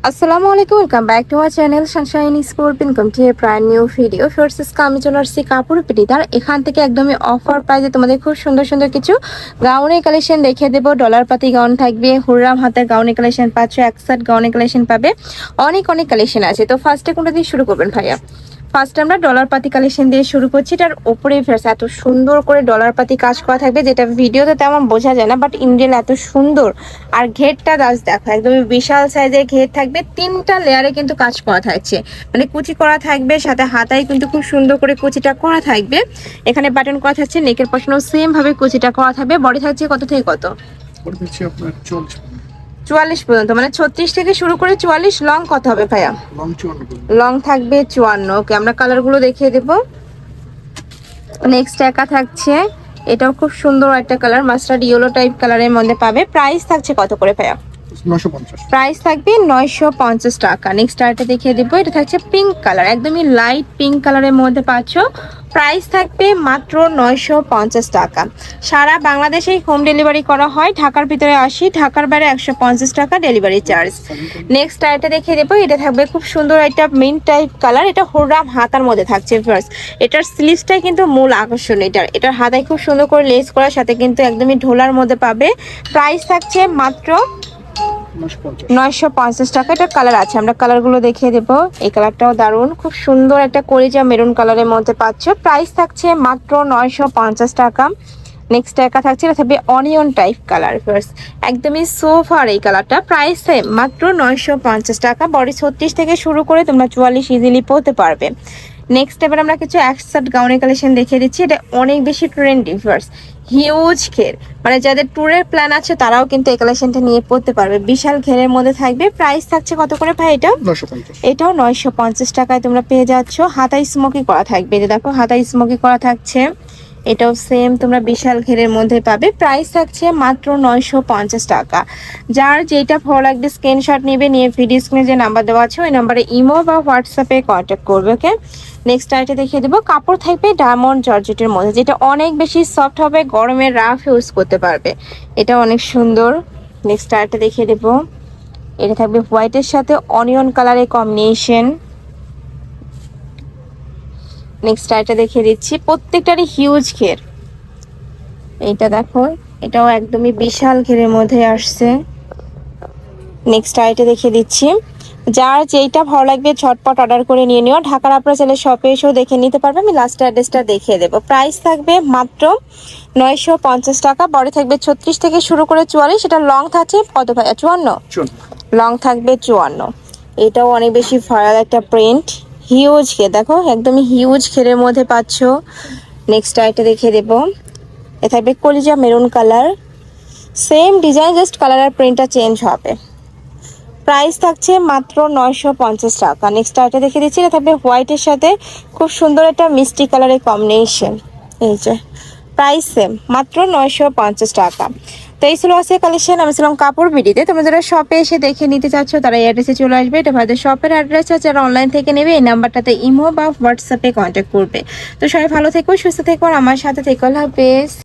আসসালামু আলাইকুম, welcome back to our channel Sunshine Sport income to a brand new video. ফোর্সেস আমি চলে আসছি কাপড় পিটিদার। এখান থেকে একদমই অফার প্রাইসে তোমাদের খুব সুন্দর সুন্দর কিছু গাউনের কালেকশন দেখিয়ে দেবো। ডলার পাতি গাউন থাকবে, হুররাম হাতের গাউনের কালেকশন পাচ্ছ, একসাথ গাউনের কালেকশন পাবে, অনেক অনেক কালেকশন আছে। তো ফার্স্টে কোনটা দিয়ে শুরু করবেন ভাইয়া? ফার্স্টে আমরা ডলার পাতি কালেকশন দিয়ে শুরু করছি। এটার ওপরে এত সুন্দর করে ডলার পাতি কাজ করা থাকবে, যেটা ভিডিওতে তেমন বোঝা যায় না, বাট ইন্ডিয়ান এত সুন্দর। আর ঘেরটা দাস দেখো, একদমই বিশাল সাইজের ঘের থাকবে, 3টা লেয়ারে কিন্তু কাজ করা থাকছে, মানে কুচি করা থাকবে, সাথে হাতায় কিন্তু খুব সুন্দর করে কুচিটা করা থাকবে। এখানে বাটন করা থাকছে, নেকের পাশনেও সেম ভাবে কুচিটা করা থাকবে। বডি থাকছে কত থেকে কত? বডি থাকছে আপনার 44 পর্যন্ত, মানে 36 থেকে শুরু করে 44। লং কত হবে ভাইয়া? লং 54। লং থাকবে 54। ওকে, আমরা কালারগুলো দেখিয়ে দেবো। নেক্সট একা থাকছে, এটাও খুব সুন্দর একটা কালার, মাস্টার্ড ইয়েলো টাইপ কালারের মধ্যে পাবে। প্রাইস থাকছে কত করে ভাইয়া? 950। প্রাইস থাকবে 950 টাকা। নেক্সট আরেকটা দেখিয়ে দেবো, এটা থাকছে পিঙ্ক কালার, একদমই লাইট পিঙ্ক কালারের মধ্যে পাচ্ছ। প্রাইস থাকবে মাত্র 950 টাকা। সারা বাংলাদেশেই হোম ডেলিভারি করা হয়, ঢাকার ভিতরে 80, ঢাকার বাইরে 150 টাকা ডেলিভারি চার্জ। নেক্সট আরেকটা দেখিয়ে দেবো, এটা থাকবে খুব সুন্দর একটা মিন্ট টাইপ কালার, এটা হুররাম হাতার মধ্যে থাকছে। ফার্স্ট এটার স্লিভসটাই কিন্তু মূল আকর্ষণ। এটার হাতায় খুব সুন্দর করে লেস করার সাথে কিন্তু একদমই ঢোলার মধ্যে পাবে। প্রাইস থাকছে মাত্র 950 টাকা। এটা কালার আছে, আমরা কালারগুলো দেখিয়ে দেবো। এই কালারটাও দারুণ, খুব সুন্দর একটা কলিজা মেরুন কালারের মধ্যে পাচ্ছ। প্রাইস থাকছে মাত্র 950 টাকা। নেক্সট একা থাকছে, এটা থাকবে অনিয়ন টাইপ কালার, ফার্স্ট একদমই সোফার এই কালারটা। প্রাইস সেম মাত্র 950 টাকা। বডি 36 থেকে শুরু করে তোমরা 44 ইজিলি পরতে পারবে। নেক্সট এবার আমরা কিছু একসাথ গাউনের কালেকশন দেখিয়ে দিচ্ছি। এটা অনেক বেশি ট্রেন্ডি, ফার্স্ট হিউজ ঘের, মানে যাদের ট্যুরের প্ল্যান আছে তারাও কিন্তু এই কালেকশনটা নিয়ে পড়তে পারবে। বিশাল ঘেরের মধ্যে থাকবে। প্রাইস থাকছে কত করে ভাই এটা? 950। এটাও 950 টাকায় তোমরা পেয়ে যাচ্ছ। হাতায় স্মোকি করা থাকবে, যে দেখো হাতায় স্মোকি করা থাকছে। এটাও সেম তোমরা বিশাল ঘেরের মধ্যে পাবে। প্রাইস থাকছে মাত্র 950 টাকা। যার যেটা ভালো লাগবে স্ক্রিনশট নিবে, নিয়ে ভিডিও স্ক্রিনে যে নাম্বার দেওয়া আছে ওই নাম্বারে ইমো বা হোয়াটসঅ্যাপে কন্ট্যাক্ট করবে। ওকে, নেক্সট আইটে দেখিয়ে দেবো। কাপড় থাকবে ডায়মন্ড জর্জেটের মধ্যে, যেটা অনেক বেশি সফট হবে, গরমে রাফ ইউজ করতে পারবে। এটা অনেক সুন্দর। নেক্সট আইটে দেখিয়ে দেবো, এটা থাকবে হোয়াইটের সাথে অনিয়ন কালারের কম্বিনেশন। নেক্সট আইটা দেখিয়ে দিচ্ছি, প্রত্যেকটারই হিউজ ঘের। এইটা দেখো, এটাও একদমই বিশাল ঘেরের মধ্যে আসছে। নেক্সট আইটা দেখিয়ে দিচ্ছি, যার যেইটা ভালো লাগবে ঝটপট অর্ডার করে নিয়ে নিও। ঢাকার আপনারা চাইলে শপে এসেও দেখে নিতে পারবে, আমি লাস্ট অ্যাড্রেসটা দেখিয়ে দেবো। প্রাইস থাকবে মাত্র 950 টাকা। বডি থাকবে 36 থেকে শুরু করে 44। এটা লং থাকছে কত ভাইয়া? 54। লং থাকবে 54। এটাও অনেক বেশি ভাইরাল একটা প্রিন্ট, হিউজ ঘের, দেখো একদমই হিউজ ঘেরের মধ্যে পাচ্ছ। নেক্সট আইটা দেখিয়ে দেবো, এ থাকবে কলিজা maroon colour, same design, just colour আর প্রিন্টটা চেঞ্জ হবে। প্রাইস থাকছে মাত্র 950 টাকা। নেক্সট আইটা দেখিয়ে দিচ্ছি, এটা থাকবে হোয়াইটের সাথে খুব সুন্দর একটা মিষ্টি কালারের কম্বিনেশন। এই যে প্রাইস সেম মাত্র 950 টাকা। তো এই ছিল আছে কালেকশন। আমি ছিলাম কাপড় বিডিতে। তোমরা যারা শপে এসে দেখে নিতে চাচ্ছ তারা এই অ্যাড্রেসে চলে আসবে। এটা ভাইদের শপের অ্যাড্রেস আছে, যারা অনলাইন থেকে নেবে এই নাম্বারটাতে ইমো বা হোয়াটসঅ্যাপে কন্ট্যাক্ট করবে। তো সবাই ভালো থেকো, সুস্থ থেকো, আর আমার সাথে থেকো। আল্লাহ হাফেজ।